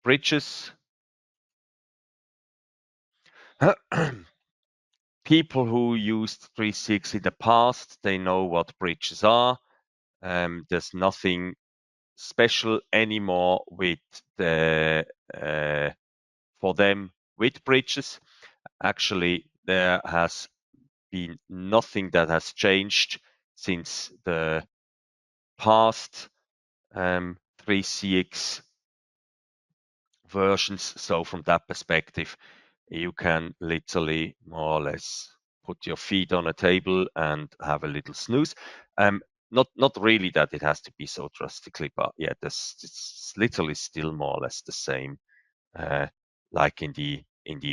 bridges. People who used 3.6 in the past, they know what bridges are. There's nothing special anymore with the for them with bridges. Actually, there has been nothing that has changed since the past 3CX versions. So from that perspective, you can literally more or less put your feet on a table and have a little snooze. Not really that it has to be so drastically, but yeah, it's literally still more or less the same, like in the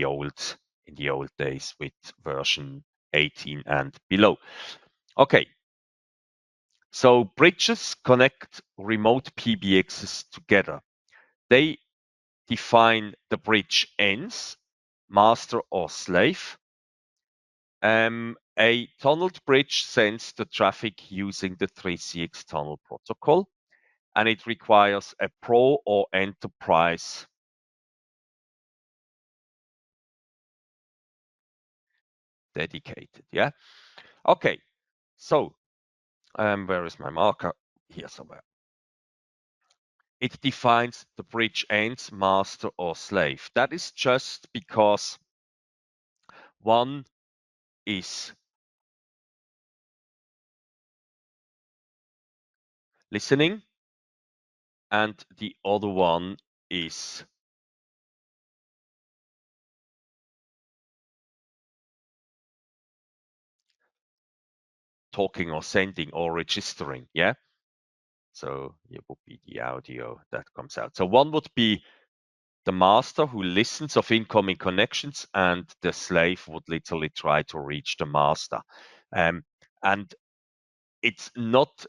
old days with version 18 and below. Okay, so bridges connect remote PBXs together. They define the bridge ends, master or slave. A tunneled bridge sends the traffic using the 3CX tunnel protocol, and it requires a pro or enterprise dedicated. Yeah. Okay. So, where is my marker? Here somewhere. It defines the bridge ends, master or slave. That is just because one is listening and the other one is talking or sending or registering. Yeah. So it would be the audio that comes out. So one would be the master who listens of incoming connections, and the slave would literally try to reach the master. And it's not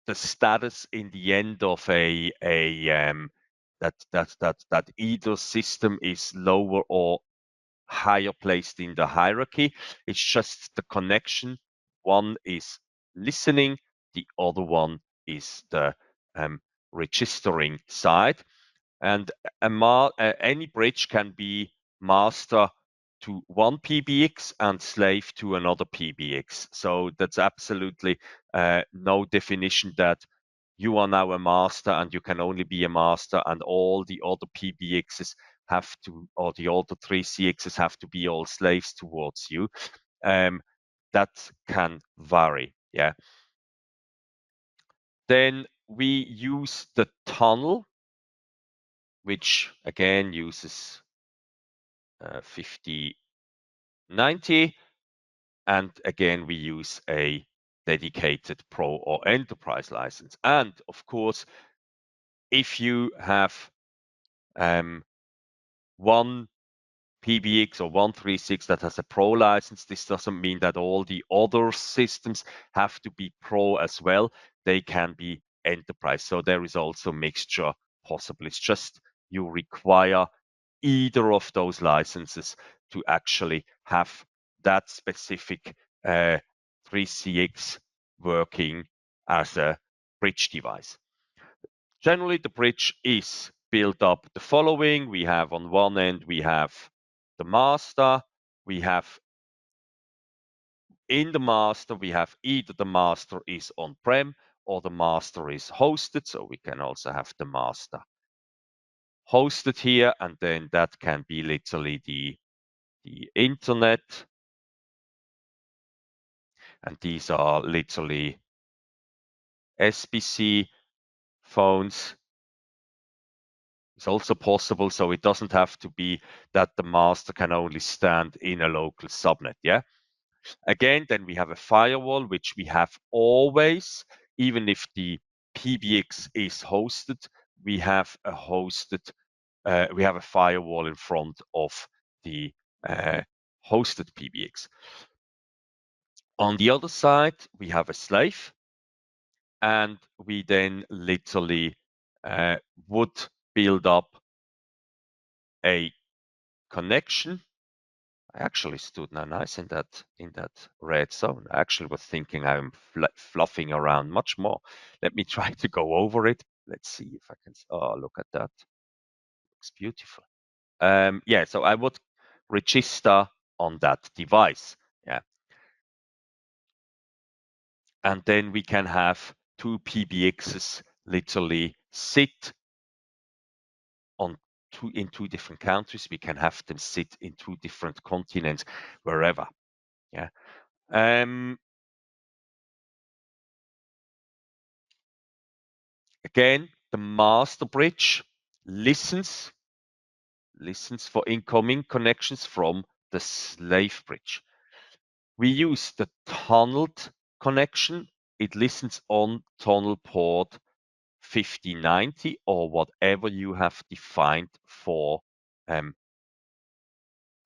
the status in the end of a that either system is lower or higher placed in the hierarchy. It's just the connection. One is listening, the other one is the registering side. And any bridge can be master to one PBX and slave to another PBX. So that's absolutely no definition that you are now a master and you can only be a master and all the other PBXs have to, or the other 3CXs have to be all slaves towards you. That can vary. Yeah. Then we use the tunnel, which again uses 5090. And again, we use a dedicated pro or enterprise license. And of course, if you have one PBX or 136 that has a pro license, this doesn't mean that all the other systems have to be pro as well. They can be enterprise. So there is also mixture possible. It's just you require either of those licenses to actually have that specific 3CX working as a bridge device. Generally, the bridge is built up the following. We have on one end, we have the master. We have in the master, we have either the master is on-prem or the master is hosted. So we can also have the master hosted here, and then that can be literally the internet. And these are literally SBC phones. It's also possible, so it doesn't have to be that the master can only stand in a local subnet. Yeah. Again, then we have a firewall, which we have always, even if the PBX is hosted, we have a we have a firewall in front of the hosted PBX. On the other side, we have a slave, and we then literally would build up a connection. I actually stood now nice in that red zone. I actually was thinking I'm fluffing around much more. Let me try to go over it. Let's see if I can. Oh, look at that. Looks beautiful. Yeah, so I would register on that device. Yeah. And then we can have two PBXs literally sit in two different countries. We can have them sit in two different continents, wherever. Yeah. Again, the master bridge listens for incoming connections from the slave bridge. We use the tunneled connection. It listens on tunnel port 5090 or whatever you have defined for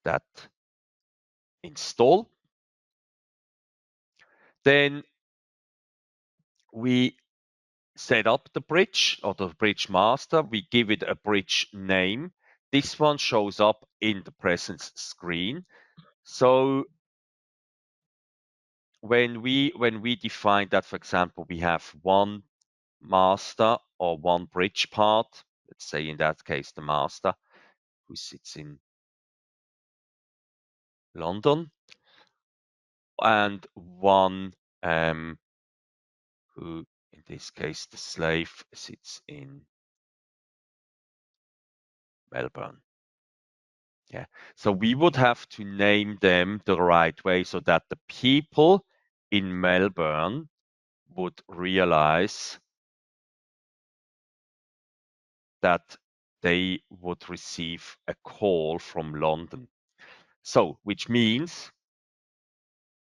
that install. Then we set up the bridge or the bridge master. We give it a bridge name. This one shows up in the presence screen. So when we define that, for example, we have one master or one bridge part, let's say in that case the master who sits in London, and one who in this case the slave sits in Melbourne. Yeah. So we would have to name them the right way so that the people in Melbourne would realize that they would receive a call from London. So, which means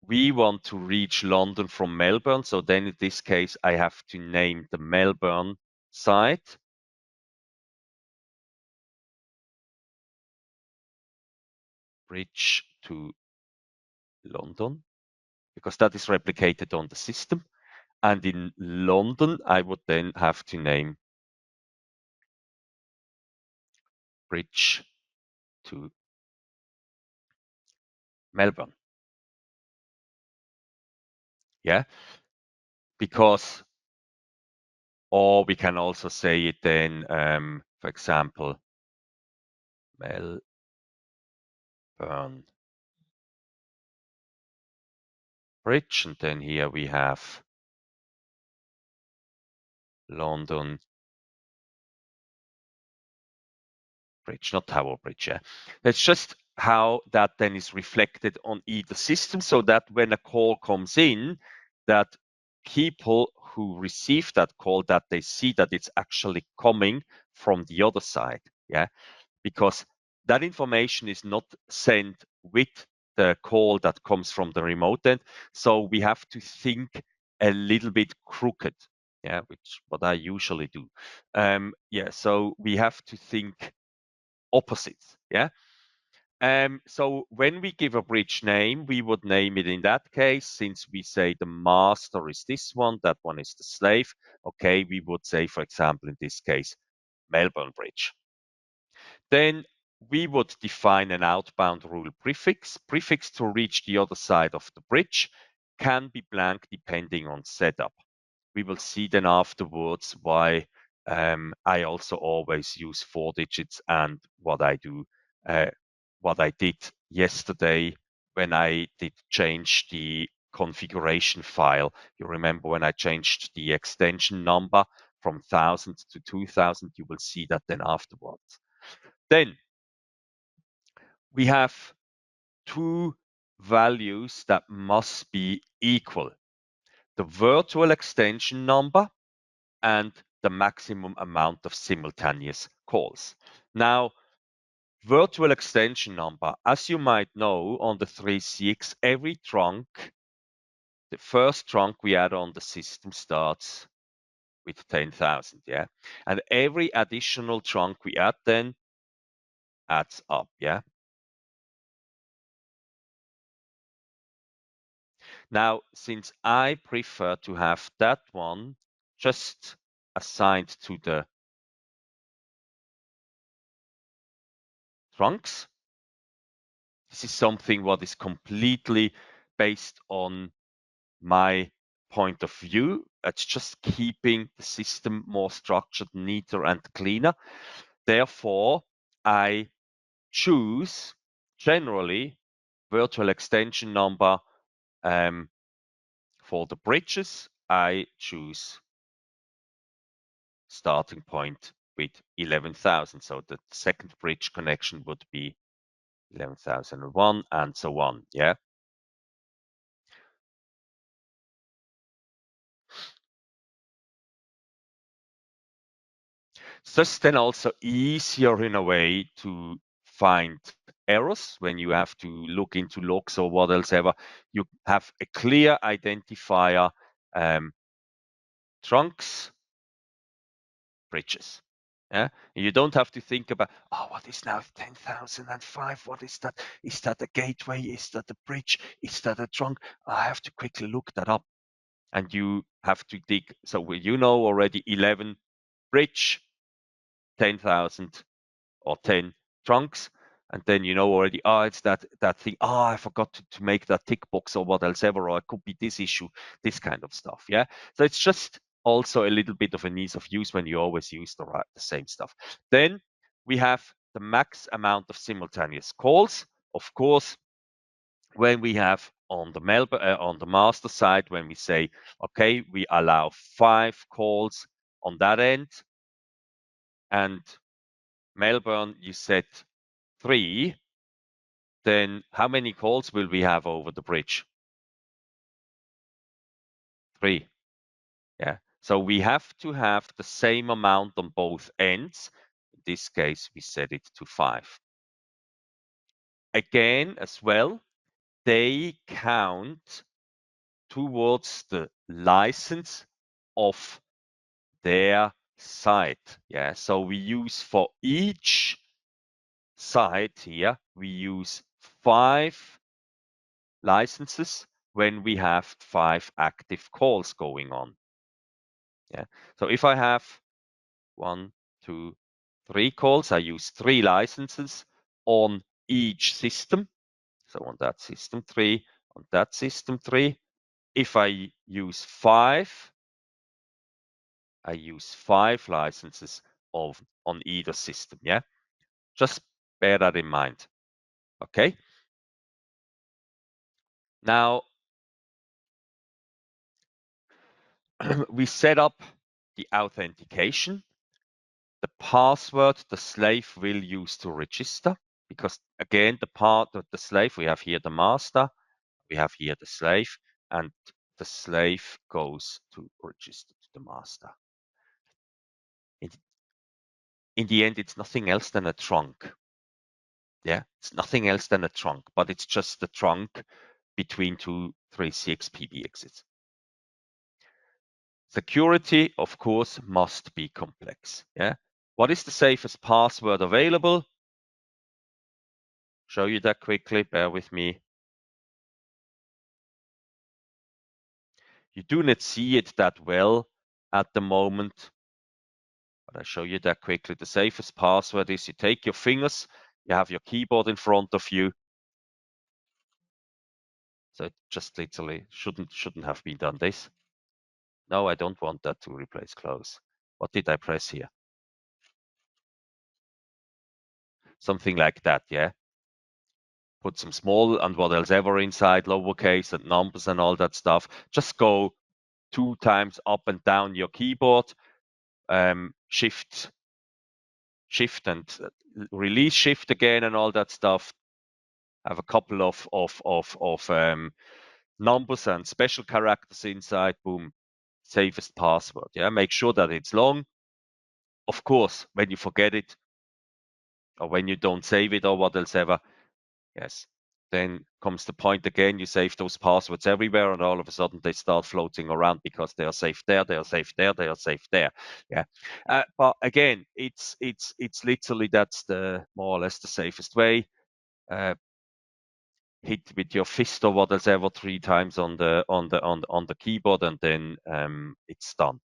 we want to reach London from Melbourne. So then in this case, I have to name the Melbourne side. Bridge to London, because that is replicated on the system. And in London, I would then have to name bridge to Melbourne. Yeah, because, or we can also say it then, for example, Melbourne Bridge, and then here we have London Bridge, not Tower Bridge. Yeah, that's just how that then is reflected on either system, so that when a call comes in, that people who receive that call, that they see that it's actually coming from the other side. Yeah, because that information is not sent with the call that comes from the remote end. So we have to think a little bit crooked. Yeah, which what I usually do. Yeah, so we have to think opposites. Yeah. So when we give a bridge name, we would name it in that case, since we say the master is this one, that one is the slave. Okay, we would say, for example, in this case, Melbourne Bridge. Then we would define an outbound rule prefix. Prefix to reach the other side of the bridge can be blank depending on setup. We will see then afterwards why I also always use 4 digits, and what I do, what I did yesterday when I did change the configuration file. You remember when I changed the extension number from 1000 to 2000, you will see that then afterwards. Then we have two values that must be equal: the virtual extension number and the maximum amount of simultaneous calls. Now, virtual extension number, as you might know, on the 3CX, every trunk, the first trunk we add on the system starts with 10,000, yeah? And every additional trunk we add then adds up, yeah? Now, since I prefer to have that one just assigned to the trunks, this is something what is completely based on my point of view. It's just keeping the system more structured, neater, and cleaner. therefore, I choose generally virtual extension number for the bridges. I choose starting point with 11,000. So the second bridge connection would be 11,001 and so on. Yeah. It's just then also easier in a way to find errors when you have to look into logs or what else ever. You have a clear identifier, trunks, bridges. Yeah, you don't have to think about, oh, what is now 10,005? What is that? Is that a gateway? Is that a bridge? Is that a trunk? I have to quickly look that up. And you have to dig. So you know already 11 bridge, 10,000 or 10 trunks. And then you know already, it's that thing. I forgot to make that tick box or what else ever, or it could be this issue, this kind of stuff. Yeah. So it's just also a little bit of an ease of use when you always use the same stuff. Then we have the max amount of simultaneous calls. Of course, when we have on the master side, when we say, okay, we allow 5 calls on that end, and Melbourne, you set 3, then how many calls will we have over the bridge? 3. Yeah. So we have to have the same amount on both ends. In this case, we set it to 5. Again, as well, they count towards the license of their site. Yeah. So we use for each site here, we use 5 licenses when we have 5 active calls going on. Yeah. So if I have 1, 2, 3 calls, I use 3 licenses on each system. So on that system 3, on that system 3. If I use 5, I use 5 licenses on either system. Yeah. Just bear that in mind. Okay. Now we set up the authentication. The password the slave will use to register, because again, the part of the slave, we have here the master, we have here the slave, and the slave goes to register to the master. In the end, it's nothing else than a trunk. Yeah, it's nothing else than a trunk, but it's just the trunk between 2 3CX PBXs. Security, of course, must be complex. Yeah. What is the safest password available? Show you that quickly. Bear with me. You do not see it that well at the moment, but I'll show you that quickly. The safest password is you take your fingers, you have your keyboard in front of you. So it just literally shouldn't have been done this. No, I don't want that to replace close. What did I press here? Something like that, yeah. Put some small and what else ever inside, lowercase and numbers and all that stuff. Just go 2 times up and down your keyboard, shift and release shift again and all that stuff. Have a couple of numbers and special characters inside. Boom, safest password. Yeah, make sure that it's long. Of course, when you forget it or when you don't save it or what else ever, yes, then comes the point again. You save those passwords everywhere, and all of a sudden they start floating around because they are safe there, they are safe there, they are safe there. Yeah, but again, it's literally that's the more or less the safest way. Hit with your fist or whatever 3 times on the keyboard, and then it's done.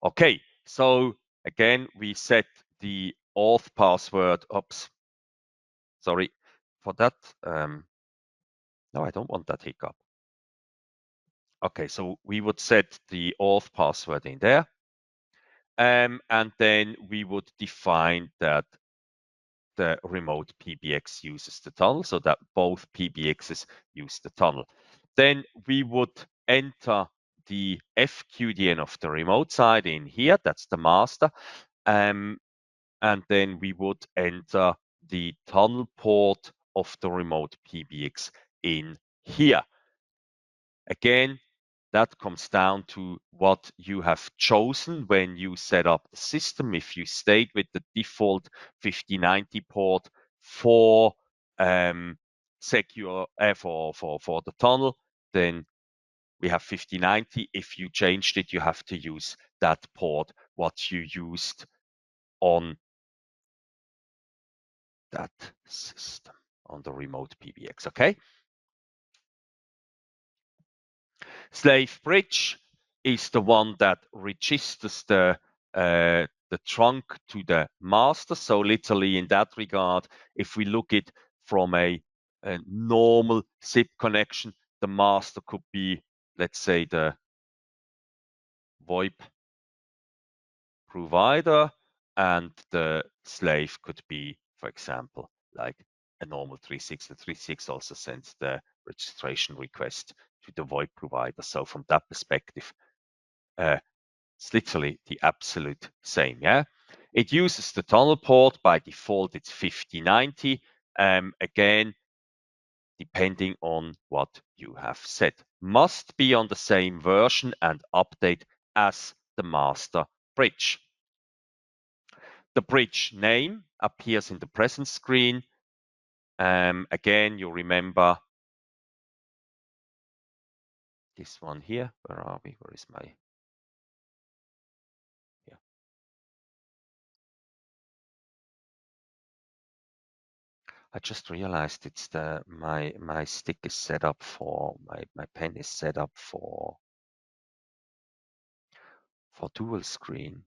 Okay, so again we set the auth password. Oops, sorry for that. No, I don't want that hiccup. Okay, so we would set the auth password in there, And then we would define that the remote PBX uses the tunnel, so that both PBXs use the tunnel. Then we would enter the FQDN of the remote side in here, that's the master, and then we would enter the tunnel port of the remote PBX in here. Again, that comes down to what you have chosen when you set up the system. If you stayed with the default 5090 port for secure for the tunnel, then we have 5090. If you changed it, you have to use that port what you used on that system on the remote PBX. Okay. Slave bridge is the one that registers the trunk to the master. So literally in that regard, if we look it from a normal SIP connection, the master could be, let's say, the VoIP provider, and the slave could be, for example, like a normal 3.6. The 3.6 also sends the registration request to the VoIP provider. So from that perspective, it's literally the absolute same. Yeah, it uses the tunnel port. By default, it's 5090. Again, depending on what you have set, must be on the same version and update as the master bridge. The bridge name appears in the presence screen. Again, you remember this one here. Where are we? Where is my? Yeah. I just realized it's my stick is set up for my pen is set up for dual screen.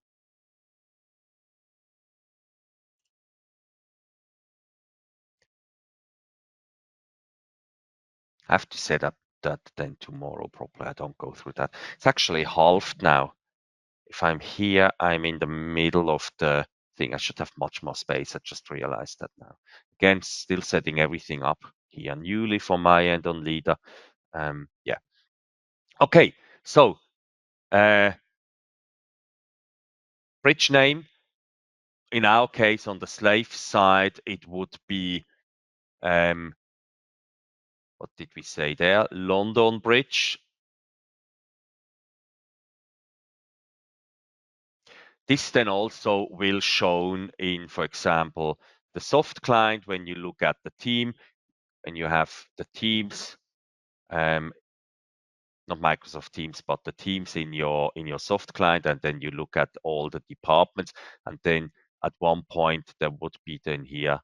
I have to set up that then tomorrow properly. I don't go through that. It's actually halved now. If I'm here, I'm in the middle of the thing. I should have much more space. I just realized that now. Again, still setting everything up here newly from my end on Leader. Yeah. Okay, so bridge name, in our case on the slave side, it would be, what did we say there? London Bridge. This then also will shown in, for example, the soft client when you look at the team, and you have the teams, not Microsoft Teams, but the teams in your soft client, and then you look at all the departments, and then at one point there would be then here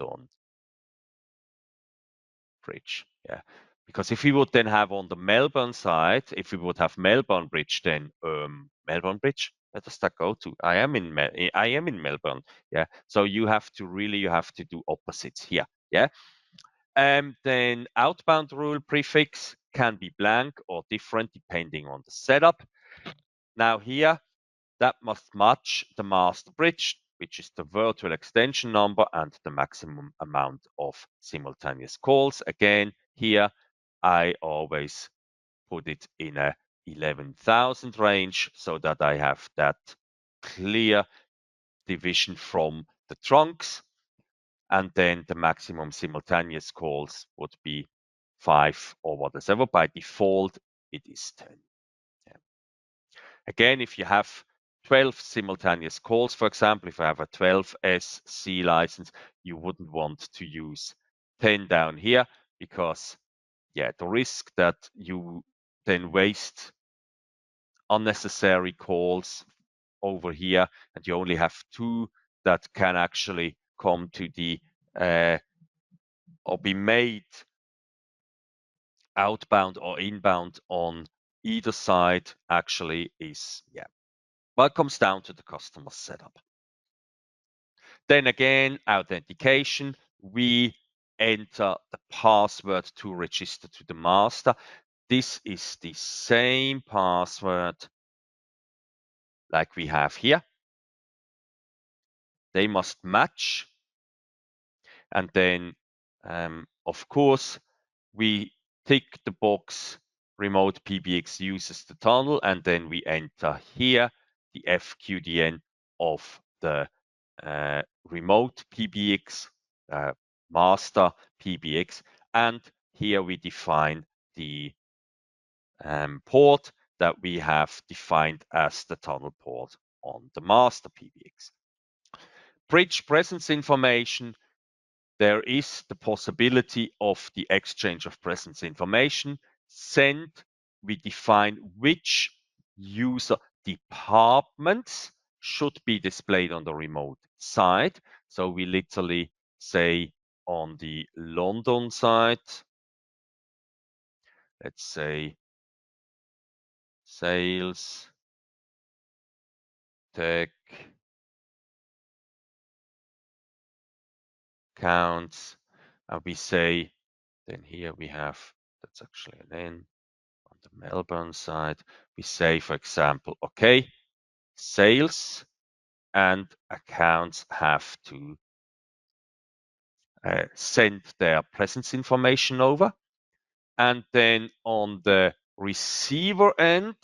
London Bridge. Yeah. Because if we would then have on the Melbourne side, if we would have Melbourne Bridge, then Melbourne Bridge, where does that go to? I am in Melbourne. Yeah. So you have to do opposites here. Yeah. Then outbound rule prefix can be blank or different depending on the setup. Now here, that must match the master bridge, which is the virtual extension number and the maximum amount of simultaneous calls. Again, here I always put it in a 11,000 range so that I have that clear division from the trunks. And then the maximum simultaneous calls would be 5 or whatever. By default, it is 10. Yeah. Again, if you have 12 simultaneous calls, for example, if I have a 12SC license, you wouldn't want to use 10 down here because, yeah, the risk that you then waste unnecessary calls over here and you only have 2 that can actually come to the or be made outbound or inbound on either side actually is, yeah, well, it comes down to the customer setup. Then again, authentication, we enter the password to register to the master. This is the same password like we have here. They must match. And then, of course, we tick the box remote PBX uses the tunnel, and then we enter here the FQDN of the remote PBX, master PBX, and here we define the port that we have defined as the tunnel port on the master PBX. Bridge presence information. There is the possibility of the exchange of presence information. Send, we define which user departments should be displayed on the remote side. So we literally say on the London side, let's say sales, tech, accounts, and we say, then here we have, that's actually an N. On the Melbourne side, we say, for example, okay, sales and accounts have to send their presence information over. And then on the receiver end,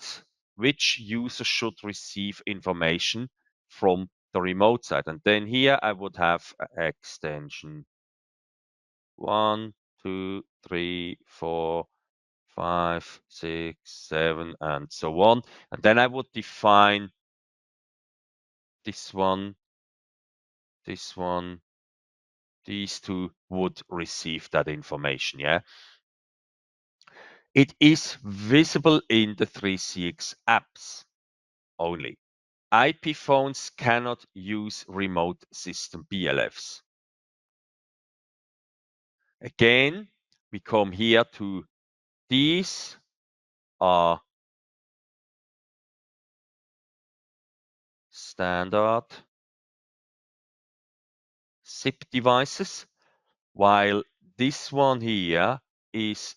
which user should receive information from the remote side. And then here I would have extension 1, 2, 3, 4, 5, 6, 7, and so on. And then I would define this one, these two would receive that information, yeah? It is visible in the 3CX apps only. IP phones cannot use remote system BLFs. Again, we come here to these are standard SIP devices, while this one here is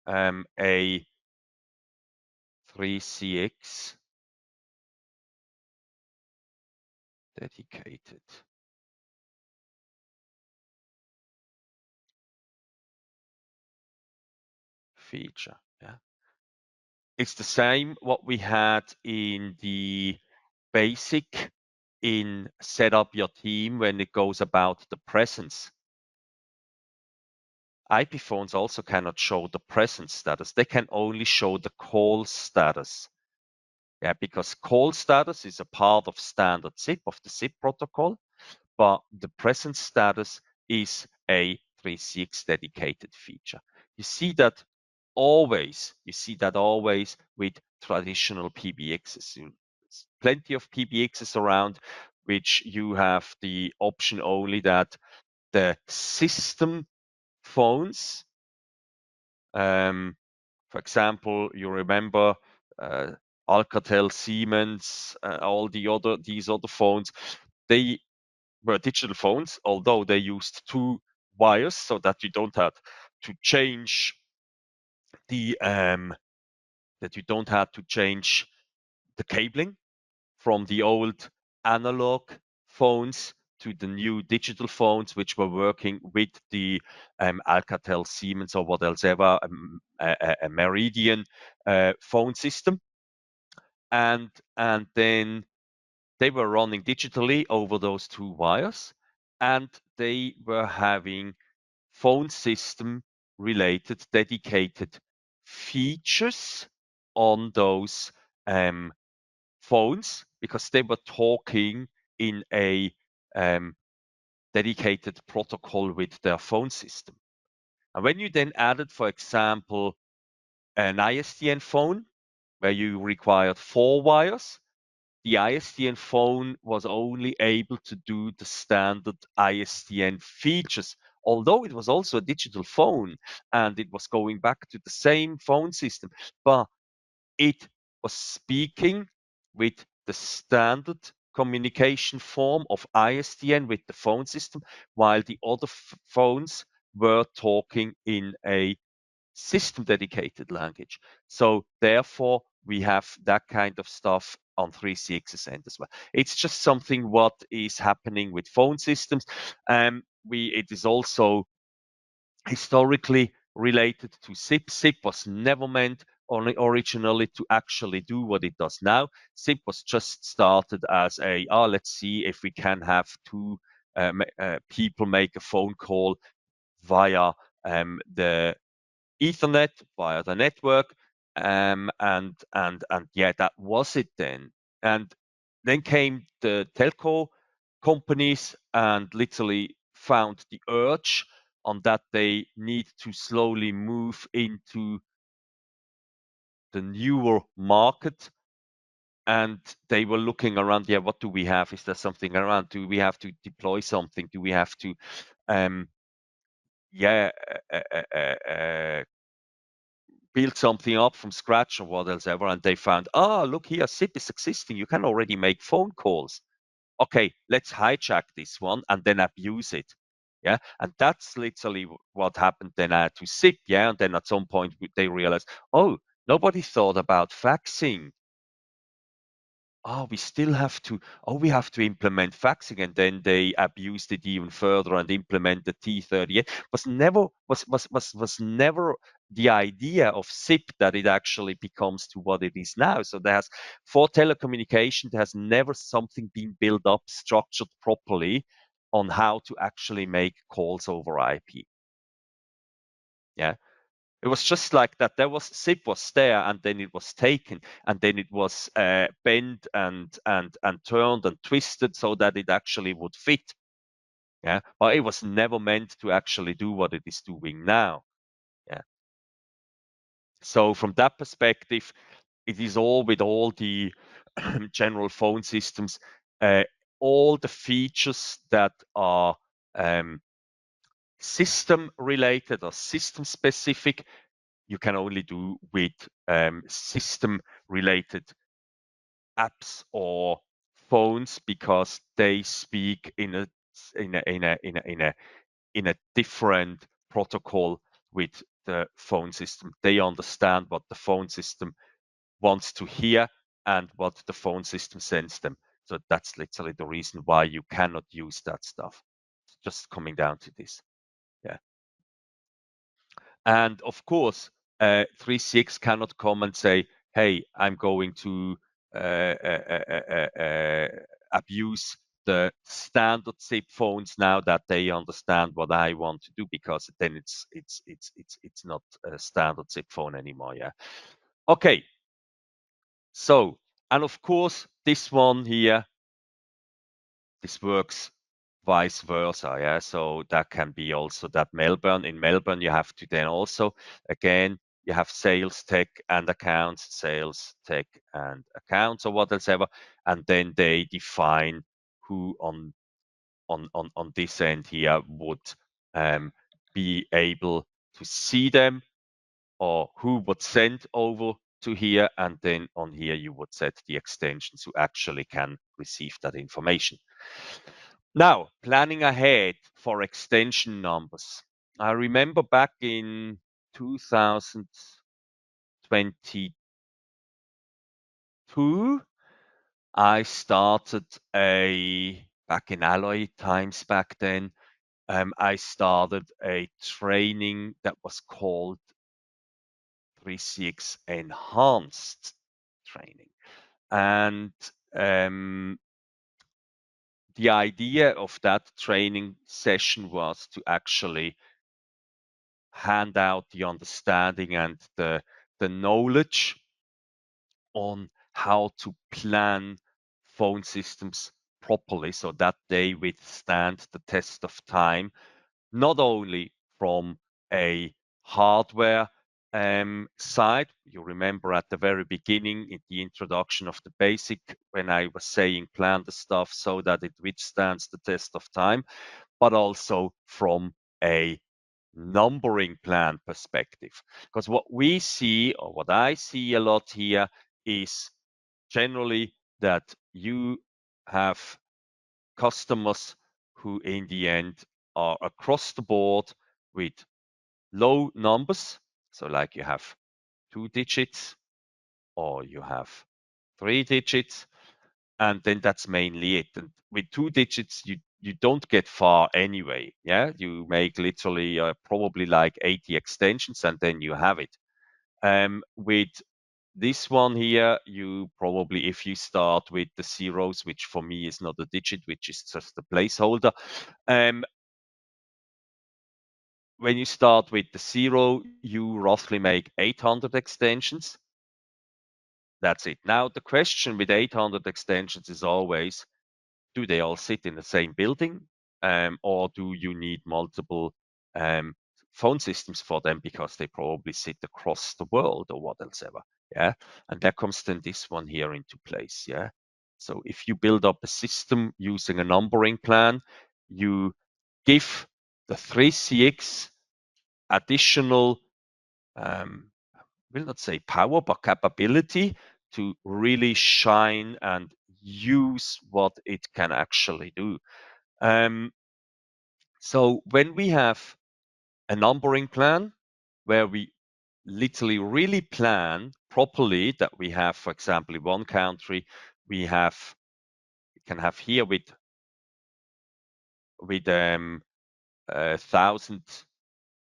a 3CX dedicated feature. Yeah, it's the same what we had in the basic in set up your team when it goes about the presence. IP phones also cannot show the presence status. They can only show the call status. Yeah, because call status is a part of standard SIP, of the SIP protocol, but the presence status is a 3CX dedicated feature. You see that always with traditional PBXs. Plenty of PBXs around which you have the option only that the system phones, for example, you remember Alcatel, Siemens, all these other phones, they were digital phones, although they used 2 wires so that you don't have to change the cabling from the old analog phones to the new digital phones, which were working with the Alcatel, Siemens, or what else ever, a Meridian phone system. And then they were running digitally over those 2 wires, and they were having phone system related dedicated features on those phones because they were talking in a dedicated protocol with their phone system. And when you then added, for example, an ISDN phone where you required 4 wires, the ISDN phone was only able to do the standard ISDN features, although it was also a digital phone and it was going back to the same phone system, but it was speaking with the standard communication form of ISDN with the phone system, while the other phones were talking in a system dedicated language. So therefore, we have that kind of stuff on 3CX's end as well. It's just something what is happening with phone systems. It is also historically related to SIP. SIP was never meant originally to actually do what it does now. SIP was just started as let's see if we can have two people make a phone call via the Ethernet, via the network, and yeah, that was it then. And then came the telco companies and literally found the urge on that they need to slowly move into the newer market. And they were looking around, yeah, what do we have? Is there something around? Do we have to deploy something? Do we have to, yeah, build something up from scratch or what else ever? And they found, look here, SIP is existing. You can already make phone calls. Okay, let's hijack this one and then abuse it. Yeah, and that's literally what happened then to SIP. Yeah, and then at some point they realized, oh, nobody thought about faxing. We have to implement faxing, and then they abused it even further and implemented T38. Was never the idea of SIP that it actually becomes to what it is now. So for telecommunication, there has never something been built up, structured properly on how to actually make calls over IP. Yeah. It was just like that. SIP was there, and then it was taken, and then it was bent and turned and twisted so that it actually would fit. Yeah, but it was never meant to actually do what it is doing now. Yeah. So from that perspective, it is all with all the general phone systems, all the features that are system related or system specific, you can only do with system related apps or phones, because they speak in a different protocol with the phone system. They understand what the phone system wants to hear and what the phone system sends them. So that's literally the reason why you cannot use that stuff. It's just coming down to this. Yeah. And of course, 3CX cannot come and say, hey, I'm going to abuse the standard SIP phones now that they understand what I want to do, because then it's not a standard SIP phone anymore. Yeah. Okay. So, and of course, this one here, this works vice versa. Yeah. So that can be also that in Melbourne, you have to then also, again, you have sales tech and accounts, sales tech and accounts or whatever. And then they define who on this end here would be able to see them, or who would send over to here. And then on here, you would set the extensions who actually can receive that information. Now, planning ahead for extension numbers. I remember back in 2022, I started back in Alloy times back then, I started a training that was called 3CX Enhanced Training. And the idea of that training session was to actually hand out the understanding and the knowledge on how to plan phone systems properly so that they withstand the test of time, not only from a hardware side. You remember at the very beginning, in the introduction of the basic, when I was saying plan the stuff so that it withstands the test of time, but also from a numbering plan perspective. Because what we see, or what I see a lot here, is generally that you have customers who in the end are across the board with low numbers. So like you have 2 digits, or you have 3 digits, and then that's mainly it. And with 2 digits, you don't get far anyway. Yeah, you make literally probably like 80 extensions, and then you have it. With this one here, you probably, if you start with the zeros, which for me is not a digit, which is just a placeholder, when you start with the 0, you roughly make 800 extensions. That's it. Now, the question with 800 extensions is always, do they all sit in the same building? Or do you need multiple phone systems for them because they probably sit across the world or what else ever? Yeah. And there comes then this one here into place. Yeah. So if you build up a system using a numbering plan, you give the 3CX additional, will not say power, but capability to really shine and use what it can actually do. So when we have a numbering plan where we literally really plan properly that we have, for example, in one country, we can have here with 1,000.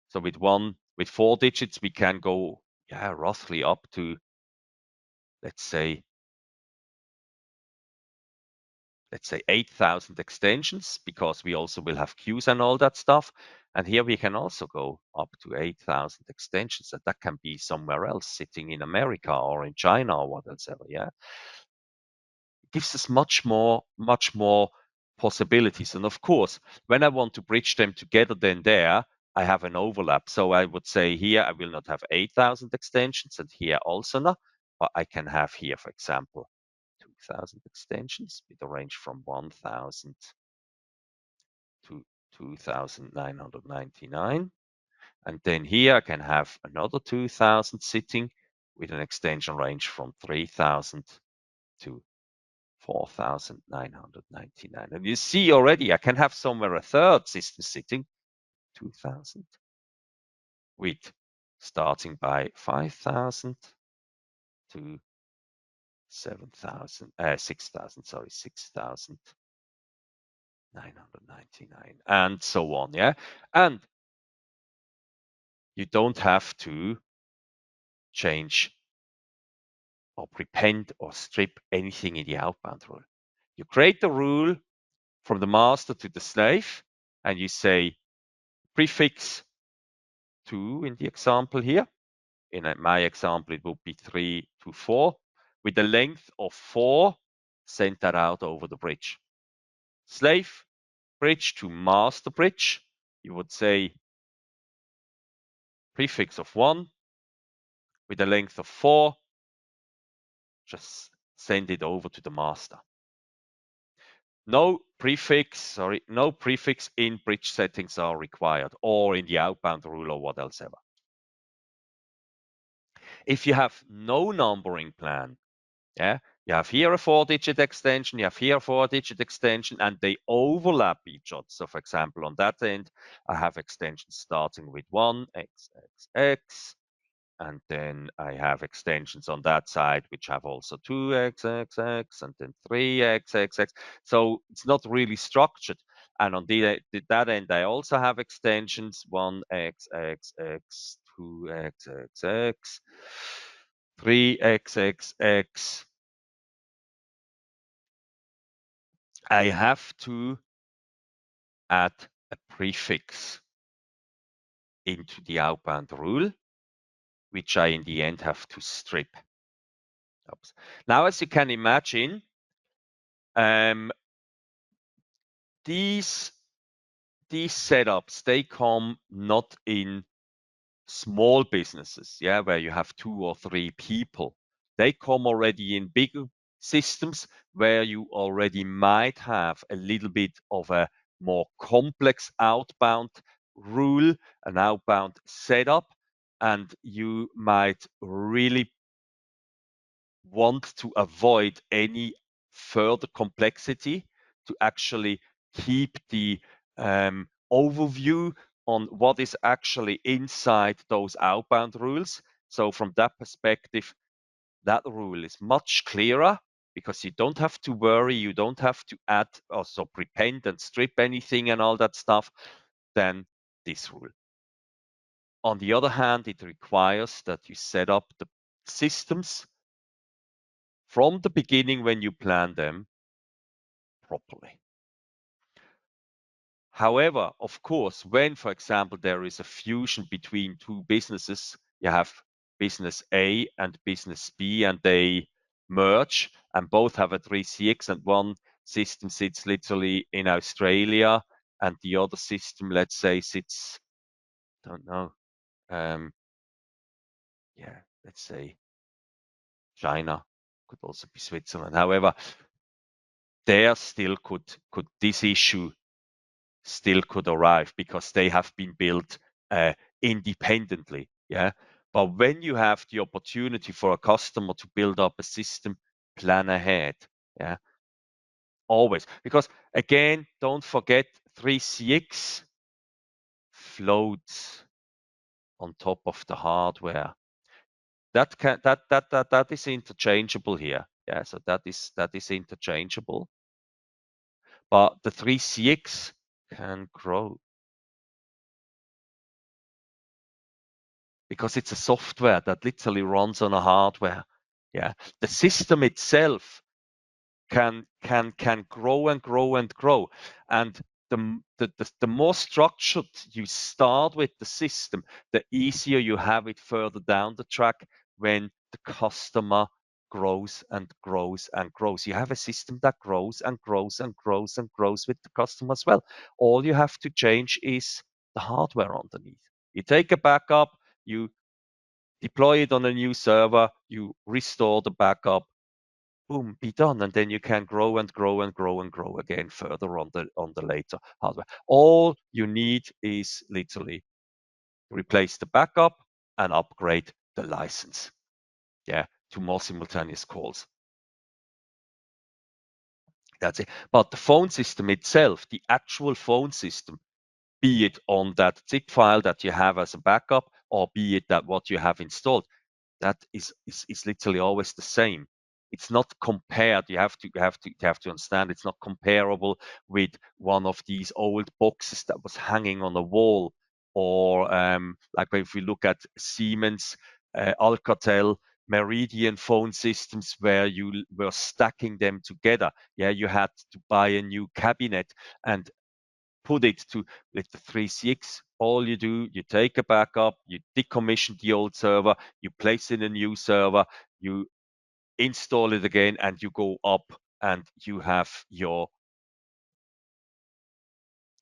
So with 4 digits, we can go roughly up to, let's say 8,000 extensions, because we also will have queues and all that stuff. And here we can also go up to 8,000 extensions, and that can be somewhere else, sitting in America or in China or whatever. Yeah, it gives us much more possibilities. And of course, when I want to bridge them together, then there I have an overlap. So I would say here I will not have 8,000 extensions, and here also not, but I can have here, for example, 2,000 extensions with a range from 1,000 to 2,999. And then here I can have another 2,000 sitting with an extension range from 3,000 to 4,999. And you see already I can have somewhere a third system sitting, 2,000, with starting by 5,000 to 6,000, 6,999, and so on. Yeah. And you don't have to change or prepend or strip anything in the outbound rule. You create the rule from the master to the slave, and you say prefix 2 in the example here. In my example, it would be 3 to 4. With a length of 4, send that out over the bridge. Slave bridge to master bridge, you would say prefix of 1 with a length of 4, just send it over to the master. No prefix in bridge settings are required, or in the outbound rule or what else ever. If you have no numbering plan, yeah, you have here a 4-digit extension, you have here a 4-digit extension, and they overlap each other. So for example, on that end, I have extensions starting with 1xxx, and then I have extensions on that side which have also 2xxx, and then 3xxx. So it's not really structured. And on that end, I also have extensions 1xxx, 2xxx, 3xxx. I have to add a prefix into the outbound rule, which I in the end have to strip. Oops. Now, as you can imagine, these setups, they come not in small businesses, yeah, where you have 2 or 3 people. They come already in bigger systems where you already might have a little bit of a more complex outbound rule, an outbound setup, and you might really want to avoid any further complexity to actually keep the overview on what is actually inside those outbound rules. So from that perspective, that rule is much clearer because you don't have to worry, you don't have to add also prepend and strip anything and all that stuff than this rule. On the other hand, it requires that you set up the systems from the beginning when you plan them properly. However, of course, when, for example, there is a fusion between two businesses, you have business A and business B, and they merge and both have a 3CX, and one system sits literally in Australia and the other system, let's say, sits, don't know, yeah, let's say China, could also be Switzerland. However, there still could this issue still could arrive because they have been built independently. Yeah. But when you have the opportunity for a customer to build up a system, plan ahead. Yeah. Always. Because again, don't forget 3CX floats on top of the hardware. That is interchangeable here. Yeah, so that is interchangeable. But the 3CX can grow because it's a software that literally runs on a hardware. Yeah, the system itself can grow and grow and grow, and the more structured you start with the system, the easier you have it further down the track when the customer grows and grows and grows. You have a system that grows and grows and grows and grows with the customer as well. All you have to change is the hardware underneath. You take a backup, you deploy it on a new server, you restore the backup, boom, be done, and then you can grow and grow and grow and grow again further on the later hardware. All you need is literally replace the backup and upgrade the license, yeah, to more simultaneous calls. That's it. But the phone system itself, the actual phone system, be it on that zip file that you have as a backup, or be it that what you have installed, that is literally always the same. It's not compared. You have to understand it's not comparable with one of these old boxes that was hanging on a wall, or like if we look at Siemens, Alcatel, Meridian phone systems where you were stacking them together. Yeah, you had to buy a new cabinet and put it to with the 3CX. All you do, you take a backup, you decommission the old server, you place in a new server, you install it again, and you go up and you have your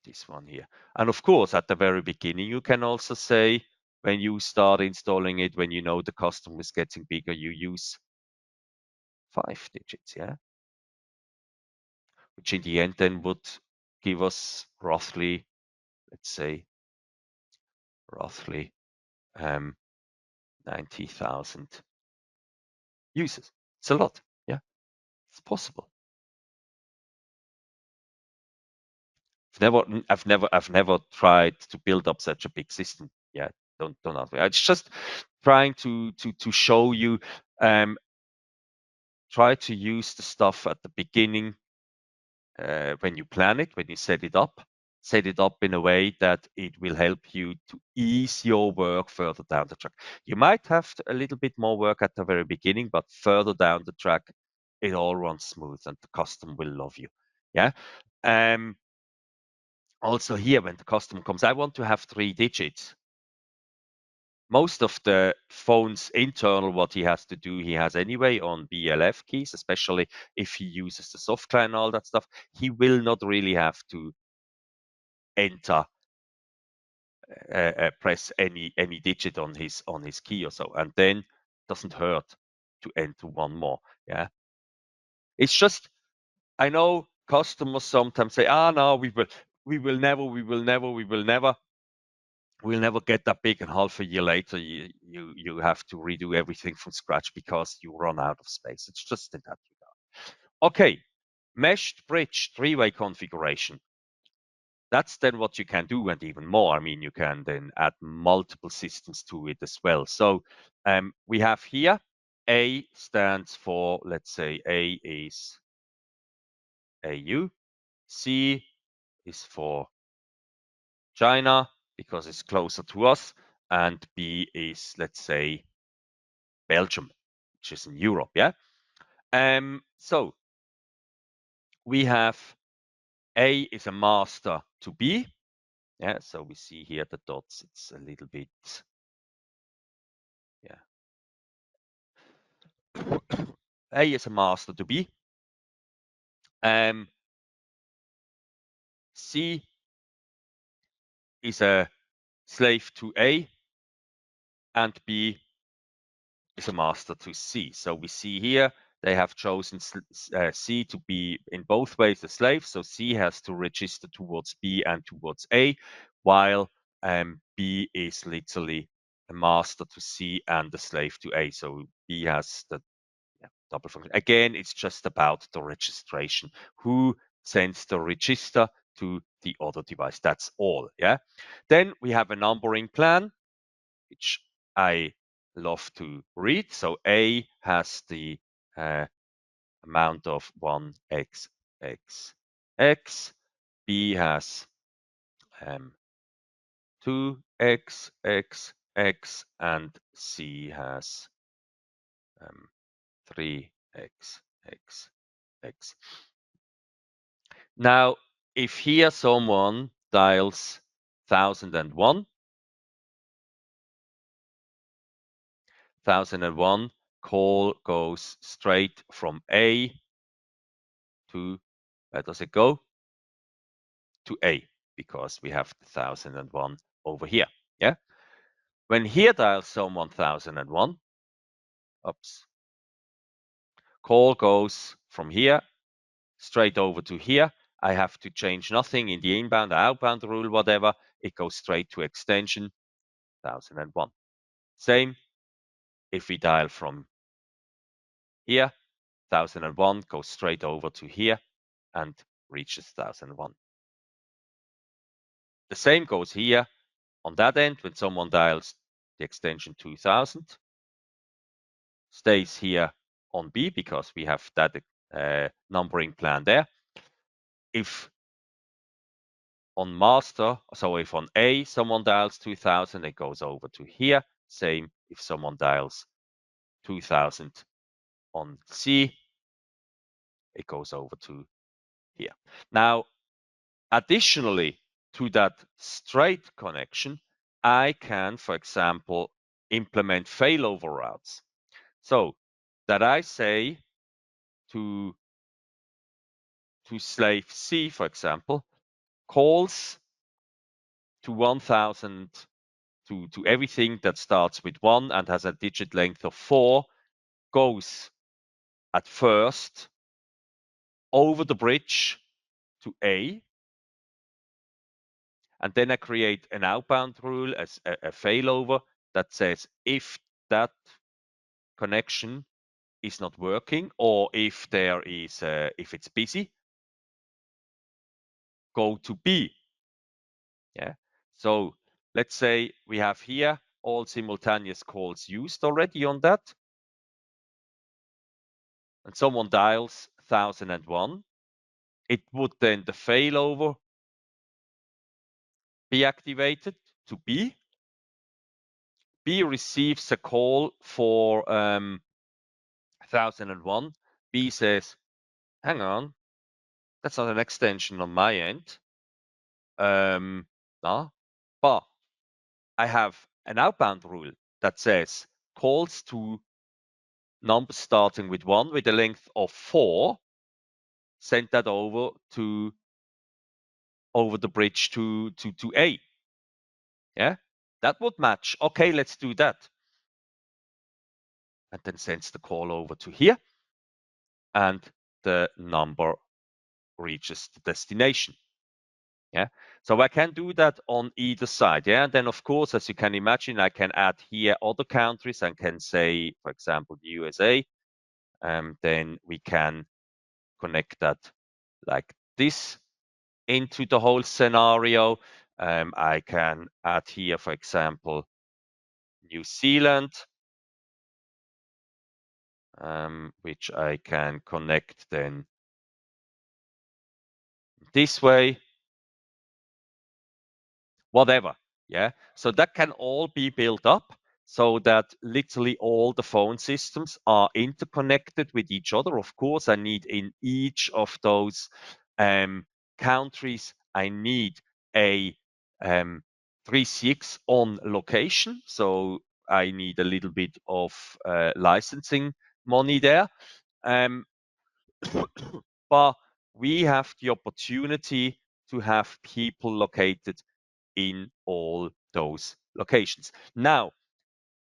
this one here. And of course, at the very beginning, you can also say when you start installing it, when you know the customer is getting bigger, you use 5 digits, yeah, which in the end then would give us roughly, let's say, roughly 90,000 users. It's a lot. Yeah, it's possible. I've never tried to build up such a big system. Yeah, don't ask me. It's just trying to show you. Try to use the stuff at the beginning when you plan it, when you set it up. Set it up in a way that it will help you to ease your work further down the track. You might have a little bit more work at the very beginning, but further down the track, it all runs smooth and the customer will love you. Yeah. Also here, when the customer comes, I want to have 3 digits. Most of the phone's internal, what he has to do, he has anyway on BLF keys, especially if he uses the soft client and all that stuff. He will not really have to enter, press any digit on his key or so, and then doesn't hurt to enter one more. Yeah, it's just I know customers sometimes say, no, we will never. We'll never get that big, and half a year later you have to redo everything from scratch because you run out of space. It's just in that regard. Okay, meshed bridge 3-way configuration. That's then what you can do, and even more. I mean, you can then add multiple systems to it as well. So we have here A stands for, let's say A is AU, C is for China because it's closer to us, and B is, let's say, Belgium, which is in Europe, yeah? So we have A is a master to B, yeah, so we see here the dots, it's a little bit, yeah. A is a master to B. C is a slave to A, and B is a master to C. So we see here they have chosen C to be in both ways a slave. So C has to register towards B and towards A, while B is literally a master to C and a slave to A. So B has the double function. Again, it's just about the registration. Who sends the register to the other device? That's all. Yeah. Then we have a numbering plan, which I love to read. So A has the amount of 1x, x, x. B has 2x, x, x, and C has 3x, x, x. Now, if here someone dials 1001, 1001 call goes straight from A to, where does it go? To A, because we have 1001 over here. Yeah. When here dials someone 1001, oops, call goes from here straight over to here. I have to change nothing in the inbound or outbound rule, whatever. It goes straight to extension 1001. Same if we dial from here, 1001 goes straight over to here and reaches 1001. The same goes here on that end when someone dials the extension 2000, stays here on B because we have that numbering plan there. If on master, so if on A someone dials 2000, it goes over to here. Same if someone dials 2000 on C, it goes over to here. Now, additionally to that straight connection, I can, for example, implement failover routes. So that I say to slave C, for example, calls to 1000 to everything that starts with 1 and has a digit length of 4, goes at first over the bridge to A, and then I create an outbound rule as a failover that says if that connection is not working or if there is if it's busy, go to B. Yeah. So let's say we have here all simultaneous calls used already on that, and someone dials 1001. It would then the failover be activated to B. B receives a call for 1001. B says, hang on, that's not an extension on my end. No, but I have an outbound rule that says calls to numbers starting with 1 with a length of 4, send that over the bridge to A. Yeah, that would match. Okay, let's do that. And then sends the call over to here, and the number reaches the destination. Yeah, so I can do that on either side. Yeah, and then of course, as you can imagine, I can add here other countries and can say, for example, the USA. Then we can connect that like this into the whole scenario. I can add here, for example, New Zealand. which I can connect then this way, whatever. Yeah. So that can all be built up so that literally all the phone systems are interconnected with each other. Of course, I need in each of those countries, I need a 3CX on location. So I need a little bit of licensing money there. But we have the opportunity to have people located in all those locations. Now,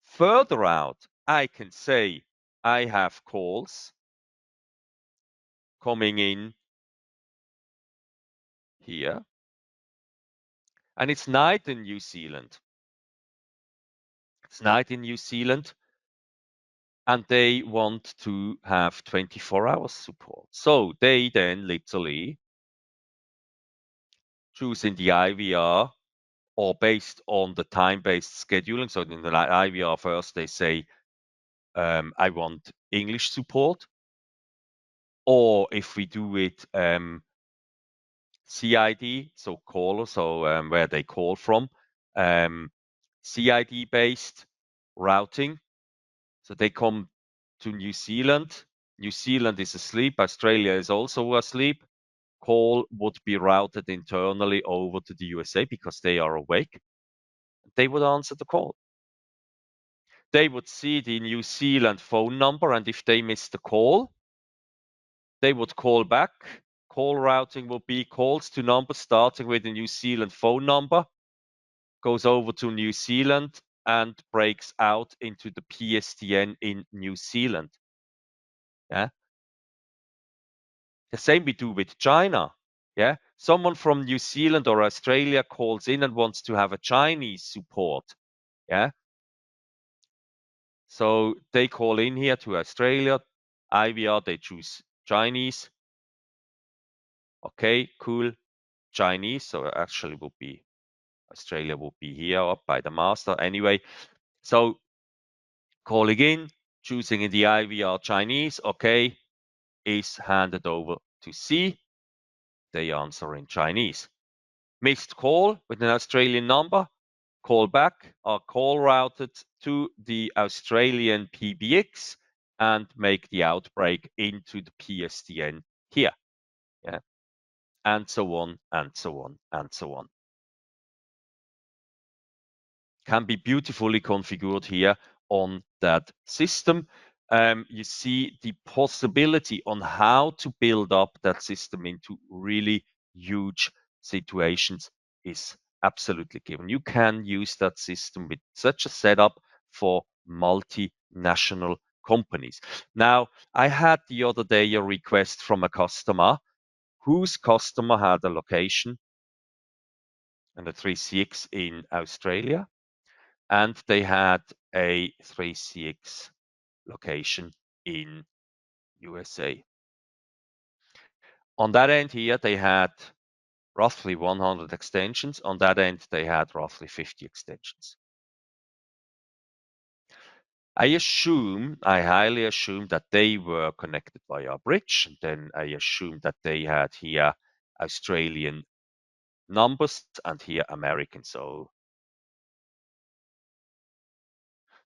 further out, I can say I have calls coming in here, and it's night in New Zealand. It's night in New Zealand, and they want to have 24 hours support. So they then literally choose in the IVR or based on the time-based scheduling. So in the IVR first, they say, I want English support. Or if we do it CID, so caller, so where they call from, CID-based routing. So they come to New Zealand. New Zealand is asleep. Australia is also asleep. Call would be routed internally over to the USA because they are awake. They would answer the call. They would see the New Zealand phone number, and if they miss the call, they would call back. Call routing will be calls to numbers starting with a New Zealand phone number, goes over to New Zealand and breaks out into the PSTN in New Zealand. Yeah. The same we do with China. Yeah. Someone from New Zealand or Australia calls in and wants to have a Chinese support. Yeah. So they call in here to Australia. IVR, they choose Chinese. Okay, cool. Chinese. So actually would be Australia would be here up by the master. Anyway, so calling in, choosing in the IVR Chinese, okay, is handed over to C. They answer in Chinese. Missed call with an Australian number, call back, are call routed to the Australian PBX and make the outbreak into the PSTN here. Yeah. And so on, and so on, and so on. Can be beautifully configured here on that system. You see the possibility on how to build up that system into really huge situations is absolutely given. You can use that system with such a setup for multinational companies. Now, I had the other day a request from a customer whose customer had a location and a 3CX in Australia, and they had a 3CX location in USA. On that end here, they had roughly 100 extensions. On that end, they had roughly 50 extensions. I highly assume that they were connected via a bridge. And then I assume that they had here Australian numbers and here American. So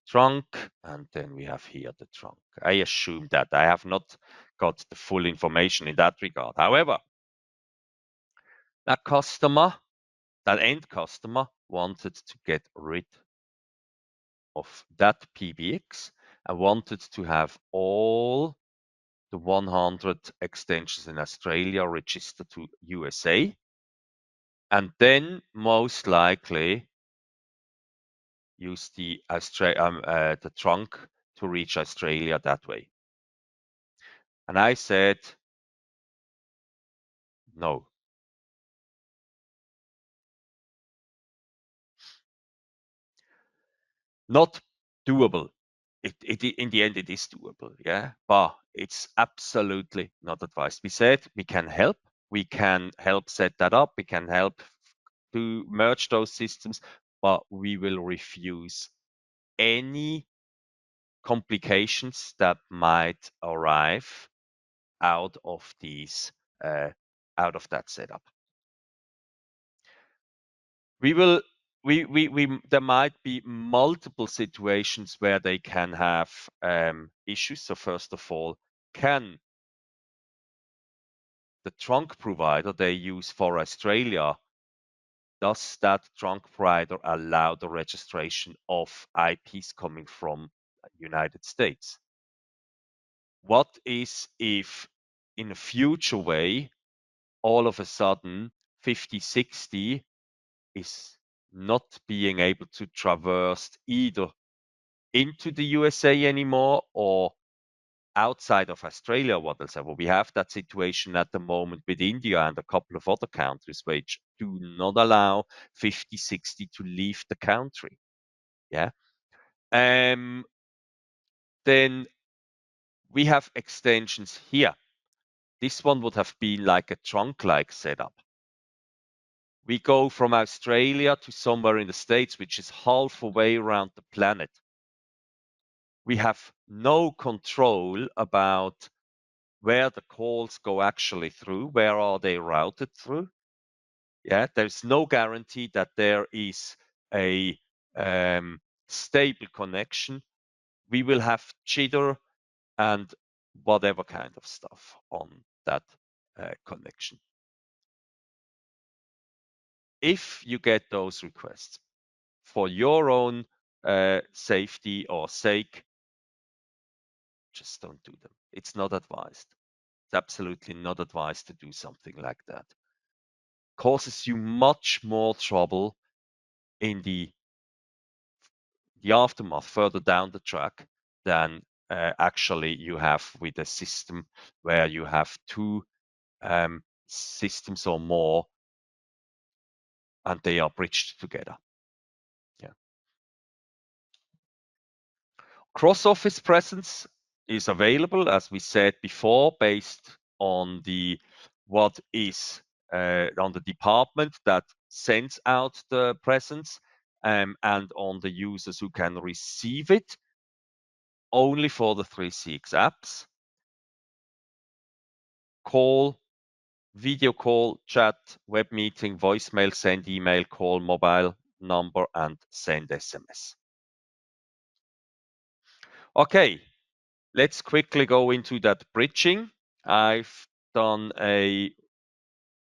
trunk, and then we have here the trunk. I assume that. I have not got the full information in that regard. However, that end customer wanted to get rid of that PBX and wanted to have all the 100 extensions in Australia registered to USA, and then most likely use the trunk to reach Australia that way. And I said, no. Not doable. In the end, it is doable, yeah, but it's absolutely not advised. We said we can help. We can help set that up. We can help to merge those systems, but we will refuse any complications that might arrive out of these out of that setup. There might be multiple situations where they can have issues. So first of all, can the trunk provider they use for Australia, does that trunk provider allow the registration of IPs coming from United States? What is if in a future way, all of a sudden 5060 is not being able to traverse either into the USA anymore or outside of Australia, what else? Well, we have that situation at the moment with India and a couple of other countries which do not allow 5060 to leave the country. Yeah. Then we have extensions here. This one would have been like a trunk-like setup. We go from Australia to somewhere in the States, which is half a way around the planet. We have no control about where the calls go actually through, where are they routed through. Yeah, there's no guarantee that there is a stable connection. We will have jitter and whatever kind of stuff on that connection. If you get those requests for your own safety or sake, just don't do them. It's not advised. It's absolutely not advised to do something like that. Causes you much more trouble in the aftermath further down the track than actually you have with a system where you have two systems or more and they are bridged together. Yeah. Cross-office presence is available, as we said before, based on the what is on the department that sends out the presence and on the users who can receive it only for the 3CX apps. Call, video call, chat, web meeting, voicemail, send email, call mobile number, and send SMS. Okay, let's quickly go into that bridging. I've done a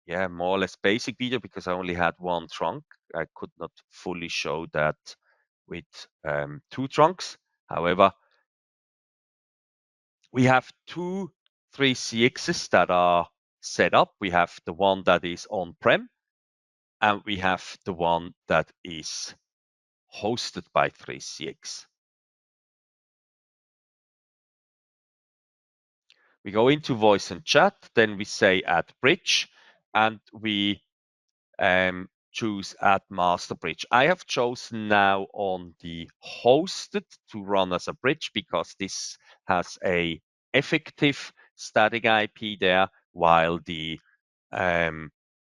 more or less basic video because I only had one trunk. I could not fully show that with two trunks. However, we have two 3CXs that are set up. We have the one that is on-prem, and we have the one that is hosted by 3CX. We go into voice and chat, then we say add bridge, and we choose add master bridge. I have chosen now on the hosted to run as a bridge because this has a effective static IP there, while the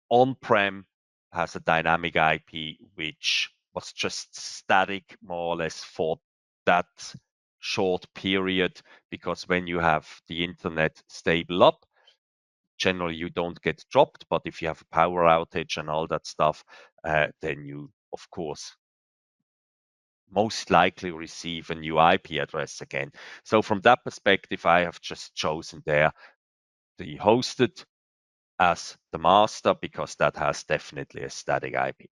on-prem has a dynamic IP, which was just static more or less for that short period, because when you have the internet stable up, generally you don't get dropped, but if you have a power outage and all that stuff, then you, of course, most likely receive a new IP address again. So from that perspective, I have just chosen there the hosted as the master because that has definitely a static IP.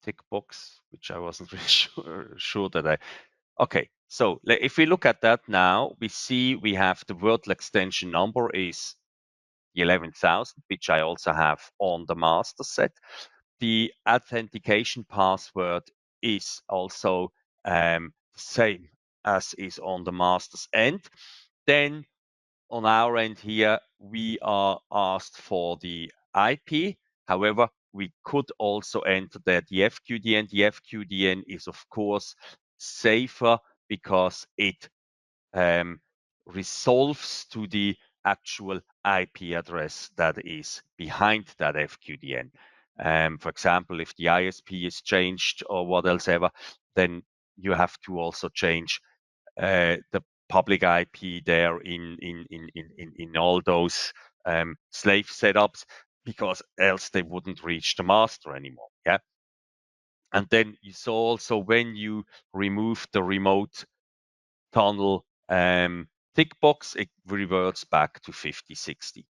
tick box, which I wasn't really sure that I. Okay, so if we look at that now, we see we have the Wordle extension number is 11,000, which I also have on the master set. The authentication password is also same as is on the master's end. Then on our end here, we are asked for the IP. However, we could also enter the FQDN. The FQDN is, of course, safer because it resolves to the actual IP address that is behind that FQDN. For example, if the ISP is changed or what else ever, then you have to also change the public IP there in all those slave setups, because else they wouldn't reach the master anymore. Yeah. And then you saw also when you remove the remote tunnel tick box, it reverts back to 5060.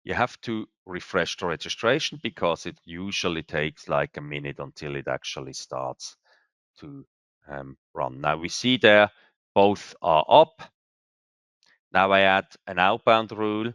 You have to refresh the registration because it usually takes like a minute until it actually starts to run. Now we see there both are up. Now I add an outbound rule.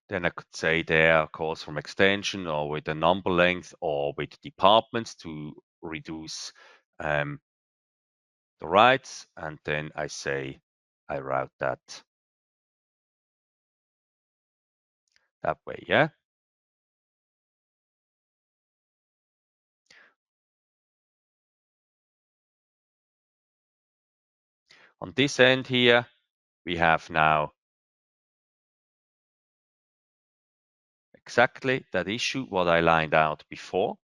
Then I could say there calls from extension or with a number length or with departments to reduce the writes. And then I say I route that way. Yeah. On this end here, we have now exactly that issue what I lined out before.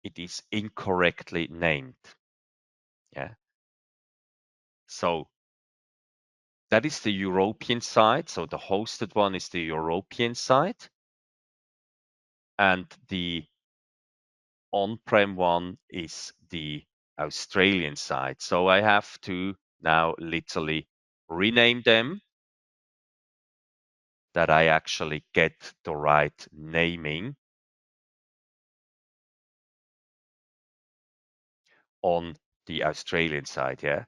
It is incorrectly named. Yeah. So that is the European side. So the hosted one is the European side, and the on-prem one is the Australian side. So I have to now literally rename them, that I actually get the right naming on the Australian side. Yeah.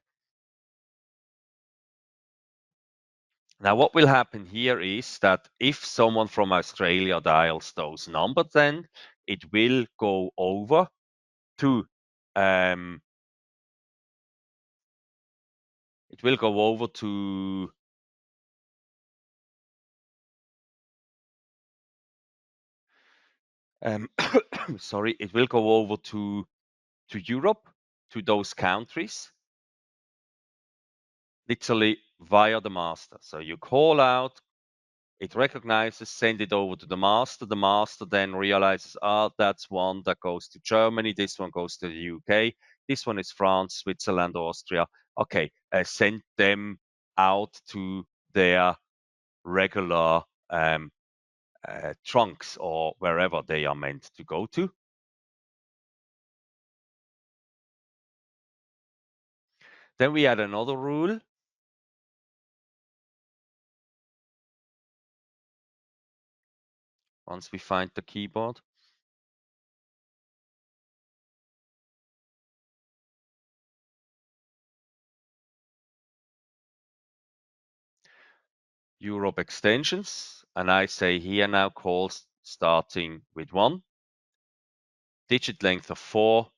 Now, what will happen here is that if someone from Australia dials those numbers, then it will go over to sorry, it will go over to Europe, to those countries, literally via the master. So you call out, it recognizes, send it over to the master. The master then realizes, that's one that goes to Germany. This one goes to the UK. This one is France, Switzerland, Austria. Okay, send them out to their regular trunks or wherever they are meant to go to. Then we add another rule. Once we find the keyboard. Europe extensions, and I say here now calls starting with 1, digit length of 4,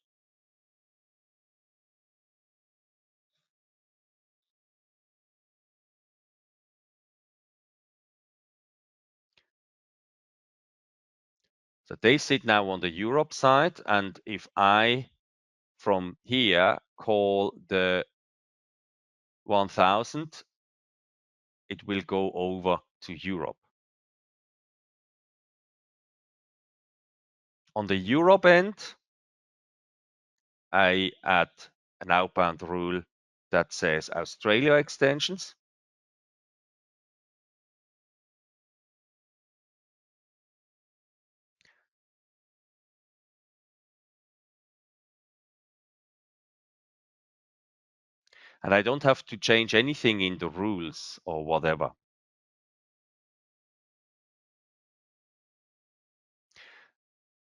so they sit now on the Europe side, and if I from here call the 1000, it will go over to Europe. On the Europe end, I add an outbound rule that says Australia extensions. And I don't have to change anything in the rules or whatever.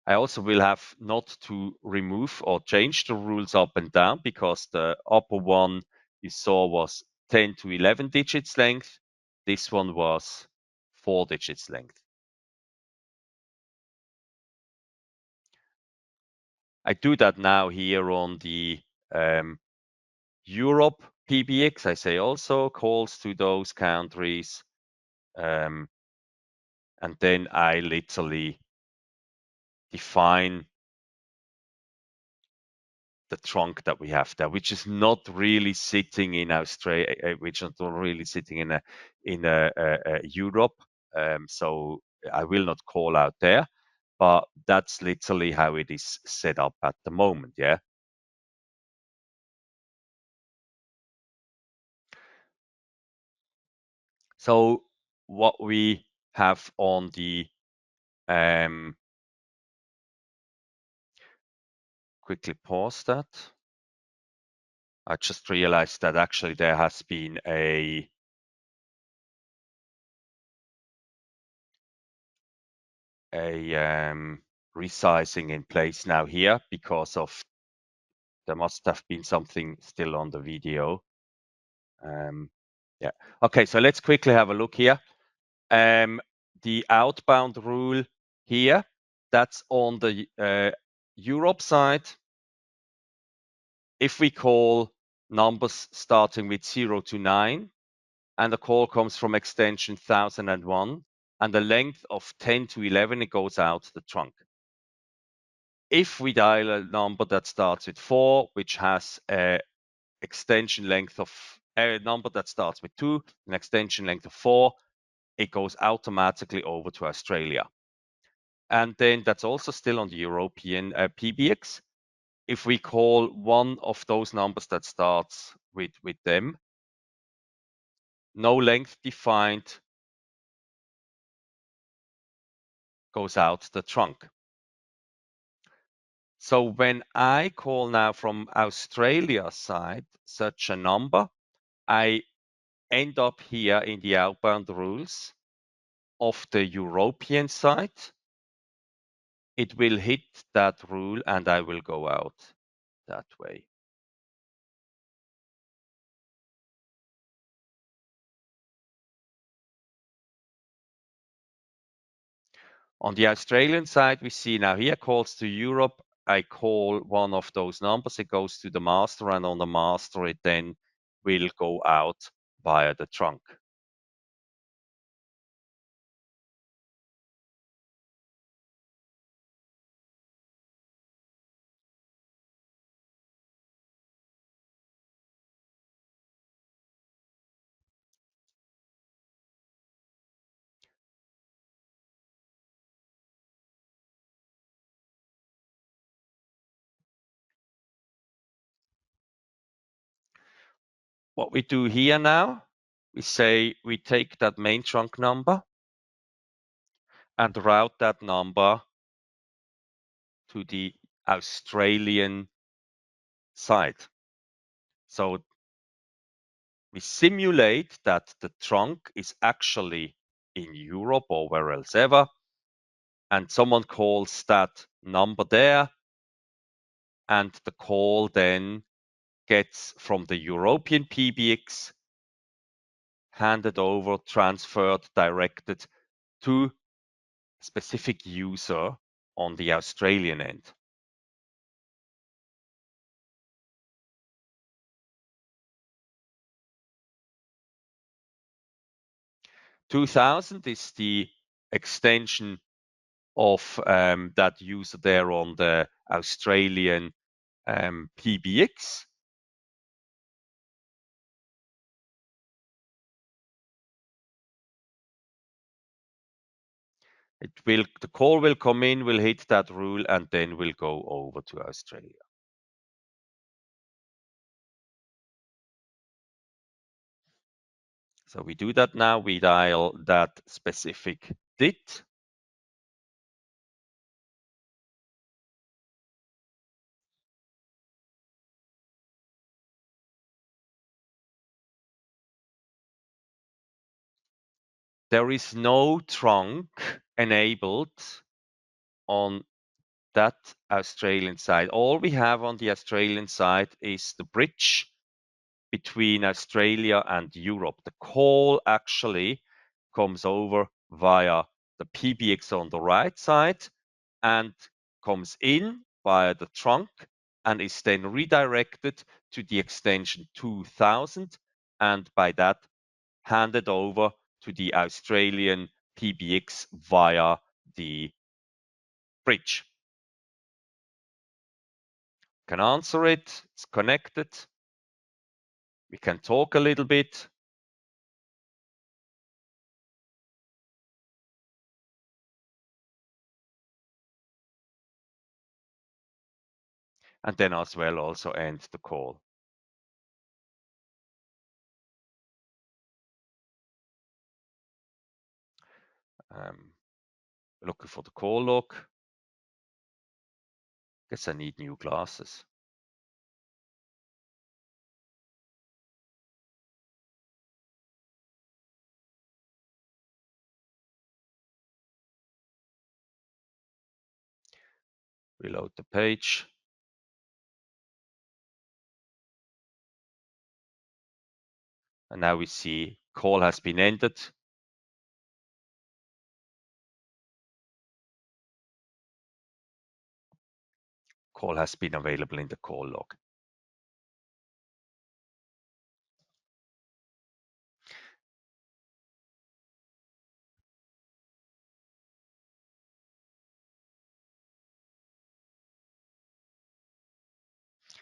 I also will have not to remove or change the rules up and down, because the upper one you saw was 10 to 11 digits length. This one was 4 digits length. I do that now here on the Europe PBX. I say also calls to those countries. And then I literally define the trunk that we have there, which is not really sitting in Australia, which is not really sitting in a Europe. So I will not call out there, but that's literally how it is set up at the moment. Yeah. So what we have on the quickly pause that. I just realized that actually there has been a resizing in place now here, because of there must have been something still on the video. Yeah. Okay, so let's quickly have a look here. The outbound rule here, that's on the Europe side. If we call numbers starting with 0 to 9, and the call comes from extension 1001, and the length of 10 to 11, it goes out the trunk. If we dial a number that starts with 4, which has a extension length of a number that starts with 2, an extension length of 4, it goes automatically over to Australia. And then that's also still on the European PBX. If we call one of those numbers that starts with them, no length defined, goes out the trunk. So when I call now from Australia side such a number, I end up here in the outbound rules of the European side. It will hit that rule and I will go out that way. On the Australian side, we see now here calls to Europe. I call one of those numbers, it goes to the master, and on the master it then will go out via the trunk. What we do here now, we say we take that main trunk number and route that number to the Australian side. So we simulate that the trunk is actually in Europe or where else ever, and someone calls that number there, and the call then gets from the European PBX handed over, transferred, directed to a specific user on the Australian end. $2,000 is the extension of that user there on the Australian PBX. The call will come in, will hit that rule, and then will go over to Australia. So we do that now. We dial that specific DIT. There is no trunk enabled on that Australian side. All we have on the Australian side is the bridge between Australia and Europe. The call actually comes over via the PBX on the right side and comes in via the trunk and is then redirected to the extension 2000 and by that handed over to the Australian PBX via the bridge. Can answer it, it's connected. We can talk a little bit. And then as well also end the call. Looking for the call log. Guess I need new glasses. Reload the page. And now we see call has been ended. Call has been available in the call log.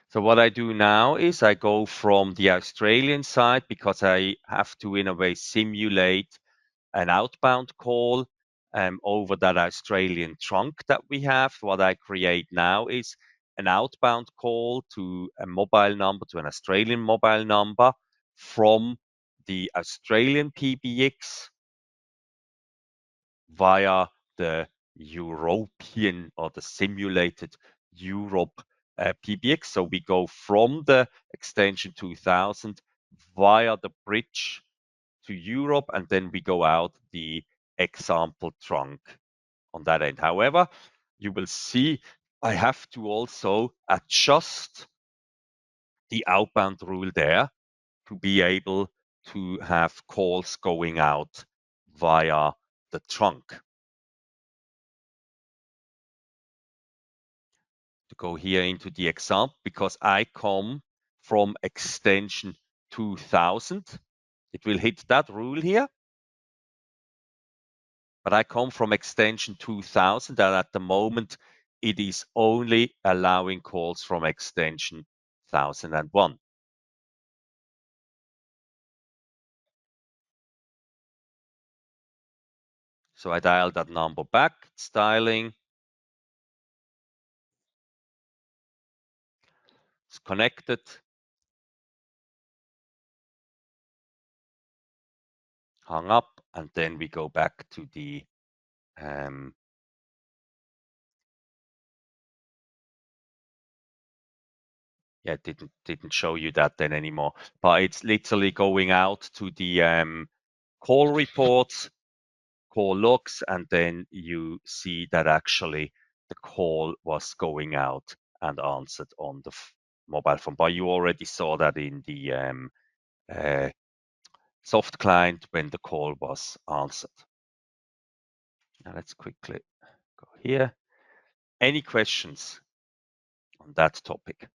So what I do now is I go from the Australian side because I have to in a way simulate an outbound call over that Australian trunk that we have. What I create now is an outbound call to a mobile number, to an Australian mobile number from the Australian PBX via the European or the simulated Europe PBX. So we go from the extension 2000 via the bridge to Europe, and then we go out the example trunk on that end. However, you will see I have to also adjust the outbound rule there to be able to have calls going out via the trunk. To go here into the example, because I come from extension 2000, it will hit that rule here. But I come from extension 2000, and at the moment, it is only allowing calls from extension 1001. So I dial that number back, it's dialing. It's connected. Hung up, and then we go back to the yeah, didn't show you that then anymore. But it's literally going out to the call reports, call logs, and then you see that actually the call was going out and answered on the mobile phone. But you already saw that in the soft client when the call was answered. Now let's quickly go here. Any questions on that topic?